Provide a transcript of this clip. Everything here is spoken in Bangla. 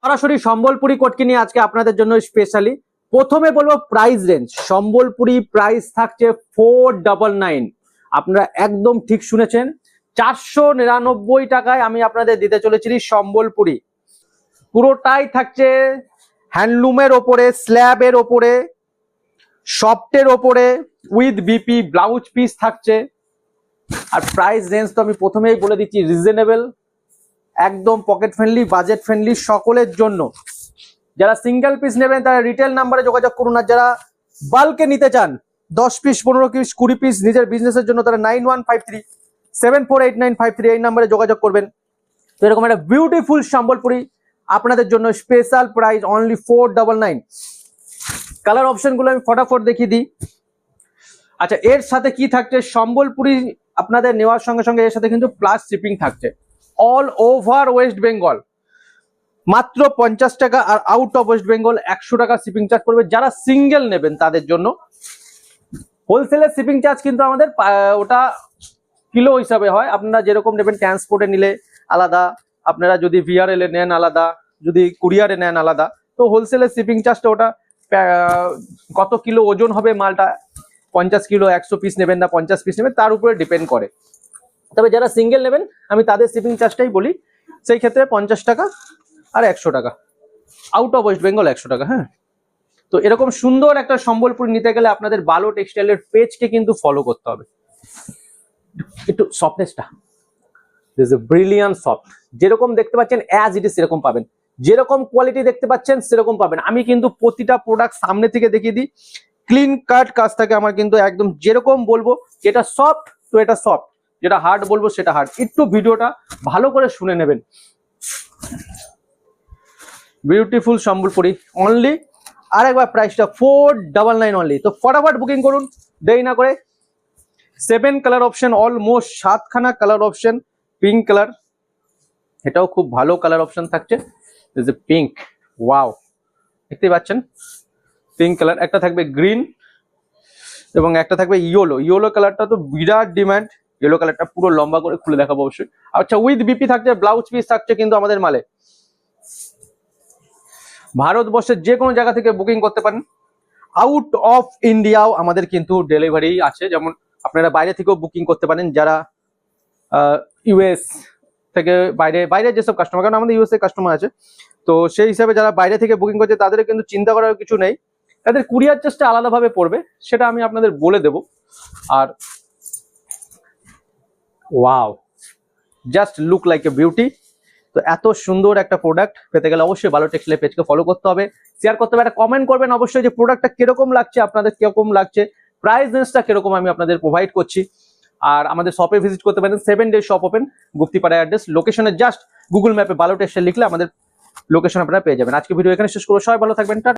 সরাসরি সম্বলপুরি কোটকি নিয়ে আজকে আপনাদের জন্য স্পেশালি প্রথমে বলবো প্রাইস রেঞ্জ। সম্বলপুরি প্রাইস থাকছে 499। আপনারা একদম ঠিক শুনেছেন, 499 টাকায় আমি আপনাদের দিতে চলেছি সম্বলপুরি। পুরোটাই থাকছে হ্যান্ডলুমের ওপরে, স্ল্যাবের ওপরে, সফটের ওপরে, উইথ বিপি ব্লাউজ পিস থাকছে। আর প্রাইস রেঞ্জ তো আমি প্রথমেই বলে দিচ্ছি, রিজনেবল, একদম পকেট ফ্রেন্ডলি, বাজেট ফ্রেন্ডলি সকলের জন্য। যারা সিঙ্গেল পিস নেবেন তারা রিটেল নাম্বারে যোগাযোগ করুন, আর যারা বাল্কে নিতে চান 10 পিস, 15 পিস, 20 পিস নিজের বিজনেসের জন্য তারা 9153748953 এই নাম্বারে যোগাযোগ করবেন। তো এরকম একটা বিউটিফুল সম্বলপুরি আপনাদের জন্য স্পেশাল প্রাইস অনলি 499। কালার অপশনগুলো আমি ফটাফট দেখিয়ে দিই। আচ্ছা, এর সাথে কি থাকছে? সম্বলপুরি আপনাদের নেওয়ার সঙ্গে সঙ্গে এর সাথে কিন্তু প্লাস শিপিং থাকছে অল ওভার ওয়েস্ট বেঙ্গল, মাত্র 50 টাকা। আর আউট অফ ওয়েস্ট বেঙ্গল 100 টাকা শিপিং চার্জ পড়বে। যারা সিঙ্গেল নেবেন তাদের জন্য হোলসেলের শিপিং চার্জ কিন্তু আমাদের ওটা কিলো হিসাবে হয়। আপনারা যেরকম নেবেন, ট্রান্সপোর্টে নিলে আলাদা, আপনারা যদি ভিআরএল এ নেন আলাদা, যদি কুরিয়ারে নেন আলাদা। তো হোলসেলের শিপিং চার্জটা ওটা কত কিলো ওজন হবে মালটা, 50 কিলো 100 পিস নেবেন না 50 পিস নেবেন, তার উপরে ডিপেন্ড করে। তবে যারা সিঙ্গেল নেবেন আমি তাদের শিপিং চার্জটাই বলি, সেই ক্ষেত্রে 50 টাকা আর 100 টাকা, আউট অফ ওয়েস্ট বেঙ্গল 100 টাকা। হ্যাঁ, তো এরকম সুন্দর একটা সম্বলপুরি নিতে গেলে আপনাদের বালো টেক্সটাইলের পেজকে কিন্তু ফলো করতে হবে। একটু সফটনেসটা, দিস ইজ ব্রিলিয়ান্ট সফট, যেরকম দেখতে পাচ্ছেন অ্যাজ ইট ইজ সেরকম পাবেন, যেরকম কোয়ালিটি দেখতে পাচ্ছেন সেরকম পাবেন। আমি কিন্তু প্রতিটা প্রোডাক্ট সামনে থেকে দেখিয়ে দিই, ক্লিন কাট কাজ থাকে আমার কিন্তু একদম। যেরকম বলবো যেটা সফট তো এটা সফট, যেটা হার্ড বলবো সেটা হার্ড। একটু ভিডিওটা ভালো করে শুনে নেবেন। বিউটিফুল সম্বলপুরি অনলি, আর একবার প্রাইসটা 499 অনলি। তো ফটাফট বুকিং করুন দেরি না করে। 7 কালার অপশন, অলমোস্ট 7খানা কালার অপশন। পিঙ্ক কালার, এটাও খুব ভালো কালার অপশন থাকছে। পিঙ্ক, ওয়াও, দেখতে পাচ্ছেন পিঙ্ক কালার। একটা থাকবে গ্রিন এবং একটা থাকবে ইয়েলো। ইয়েলো কালারটা তো বিরাট ডিমান্ড। ইয়েলো কালারটা পুরো লম্বা করে খুলে দেখাবো অবশ্যই। আচ্ছা, উইথ বিপি থাকছে, ব্লাউজ পিস থাকছে কিন্তু আমাদের মালে। ভারতবর্ষের যে কোনো জায়গা থেকে বুকিং করতে পারেন। আউট অফ ইন্ডিয়াও আমাদের কিন্তু ডেলিভারি আছে, যেমন আপনারা বাইরে থেকেও বুকিং করতে পারেন। যারা ইউএস থেকে বাইরে যেসব কাস্টমার, কারণ আমাদের ইউএস এ কাস্টমার আছে, তো সেই হিসাবে যারা বাইরে থেকে বুকিং করছে তাদের কিন্তু চিন্তা করার কিছু নেই, তাদের কুরিয়ার চার্জটা আলাদাভাবে পড়বে, সেটা আমি আপনাদের বলে দেব। আর wow, just look like a beauty. তো এত সুন্দর একটা প্রোডাক্ট পেতে গেলে অবশ্যই বালো টেক্সটাইল পেজকে ফলো করতে হবে, শেয়ার করতে হবে, একটা কমেন্ট করবেন অবশ্যই যে প্রোডাক্টটা কিরকম লাগছে, আপনাদের কিরকম লাগছে, প্রাইস রেঞ্জটা কিরকম আমি আপনাদের প্রোভাইড করছি। আর আমাদের শপে ভিজিট করতে পারেন, 7 day shop open, Guptipara address. লোকেশনে জাস্ট গুগল ম্যাপে বালো টেক্সটাইল লিখলে আমাদের লোকেশন আপনারা পেয়ে যাবেন। আজকে ভিডিও এখানে শেষ করবো, সবাই ভালো থাকবেন।